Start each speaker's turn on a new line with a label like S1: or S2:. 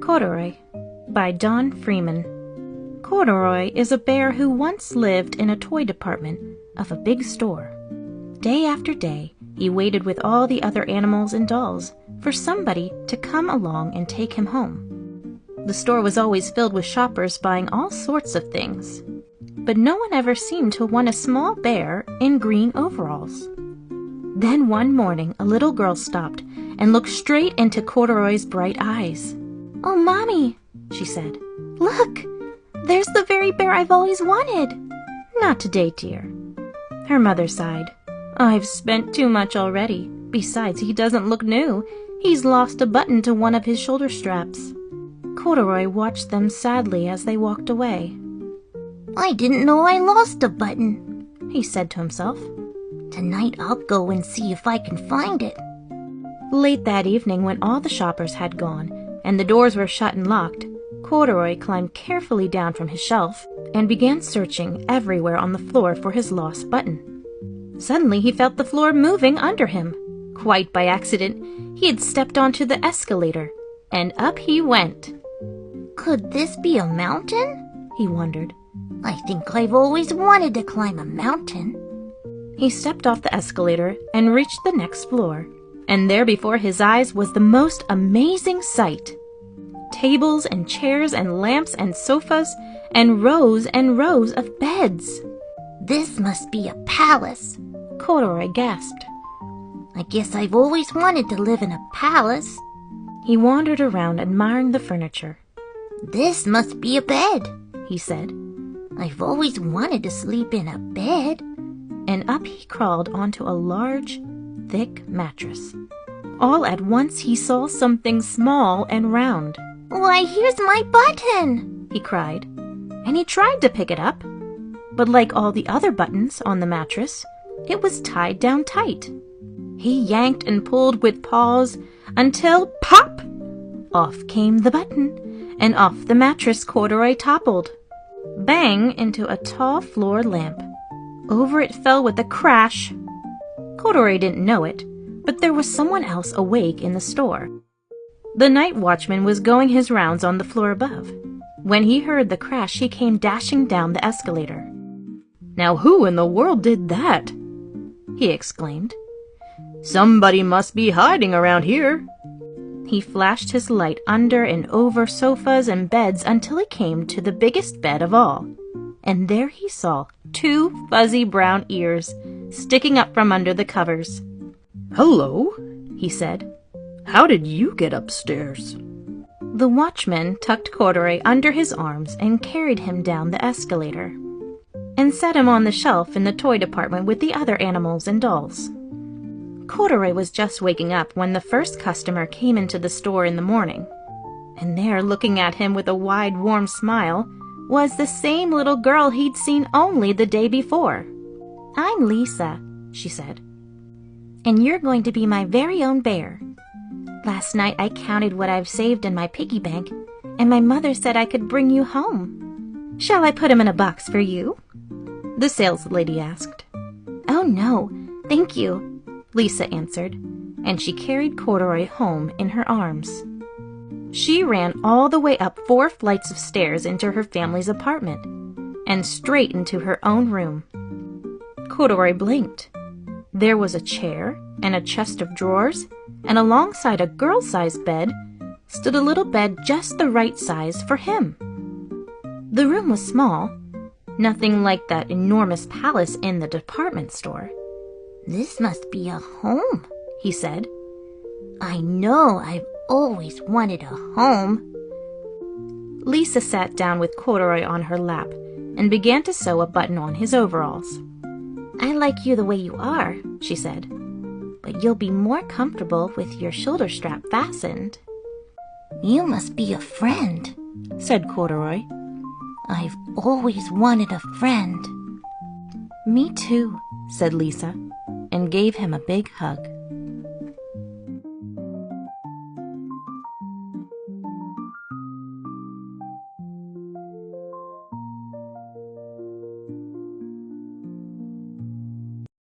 S1: Corduroy by Don Freeman. Corduroy is a bear who once lived in a toy department of a big store. Day after day, he waited with all the other animals and dolls for somebody to come along and take him home. The store was always filled with shoppers buying all sorts of things, but no one ever seemed to want a small bear in green overalls. Then one morning, a little girl stopped and looked straight into Corduroy's bright eyes. "Oh, Mommy," she said, "look! There's the very bear I've always wanted." "Not today, dear." Her mother sighed. "I've spent too much already. Besides, he doesn't look new. He's lost a button to one of his shoulder straps." Corduroy watched them sadly as they walked away.
S2: "I didn't know I lost a button,"
S1: he said to himself.
S2: "Tonight I'll go and see if I can find it."
S1: Late that evening, when all the shoppers had gone and the doors were shut and locked, Corduroy climbed carefully down from his shelf and began searching everywhere on the floor for his lost button. Suddenly he felt the floor moving under him. Quite by accident, he had stepped onto the escalator, and up he went.
S2: "Could this be a mountain?"
S1: he wondered.
S2: "I think I've always wanted to climb a mountain."
S1: He stepped off the escalator and reached the next floor, and there before his eyes was the most amazing sight. Tables and chairs and lamps and sofas and rows of beds.
S2: "This must be a palace,"
S1: Corduroy gasped.
S2: "I guess I've always wanted to live in a palace."
S1: He wandered around admiring the furniture.
S2: "This must be a bed,"
S1: he said.
S2: "I've always wanted to sleep in a bed."
S1: And up he crawled onto a large, thick mattress. All at once he saw something small and round.
S2: "Why, here's my button!"
S1: he cried, and he tried to pick it up. But like all the other buttons on the mattress, it was tied down tight. He yanked and pulled with paws until, pop! Off came the button, and off the mattress Corduroy toppled. Bang into a tall floor lamp. Over it fell with a crash. Corduroy didn't know it, but there was someone else awake in the store. The night watchman was going his rounds on the floor above. When he heard the crash, he came dashing down the escalator. "Now who in the world did that?" he exclaimed. "Somebody must be hiding around here." He flashed his light under and over sofas and beds until he came to the biggest bed of all. And there he saw 2 fuzzy brown ears sticking up from under the covers. "Hello," he said. "How did you get upstairs?" The watchman tucked Corduroy under his arms and carried him down the escalator and set him on the shelf in the toy department with the other animals and dolls. Corduroy was just waking up when the first customer came into the store in the morning, and there, looking at him with a wide, warm smile, was the same little girl he'd seen only the day before. "I'm Lisa," she said, "and you're going to be my very own bear. Last night I counted what I've saved in my piggy bank, and my mother said I could bring you home. Shall I put him in a box for you?" the saleslady asked. "Oh, no, thank you," Lisa answered, and she carried Corduroy home in her arms. She ran all the way up 4 flights of stairs into her family's apartment and straight into her own room. Corduroy blinked. There was a chair and a chest of drawers, and alongside a girl-sized bed stood a little bed just the right size for him. The room was small, nothing like that enormous palace in the department store.
S2: "This must be a home,"
S1: he said.
S2: "I know I've always wanted a home."
S1: Lisa sat down with Corduroy on her lap and began to sew a button on his overalls. "I like you the way you are," she said, "but you'll be more comfortable with your shoulder strap fastened."
S2: "You must be a friend,"
S1: said Corduroy.
S2: "I've always wanted a friend."
S1: "Me too," said Lisa, and gave him a big hug.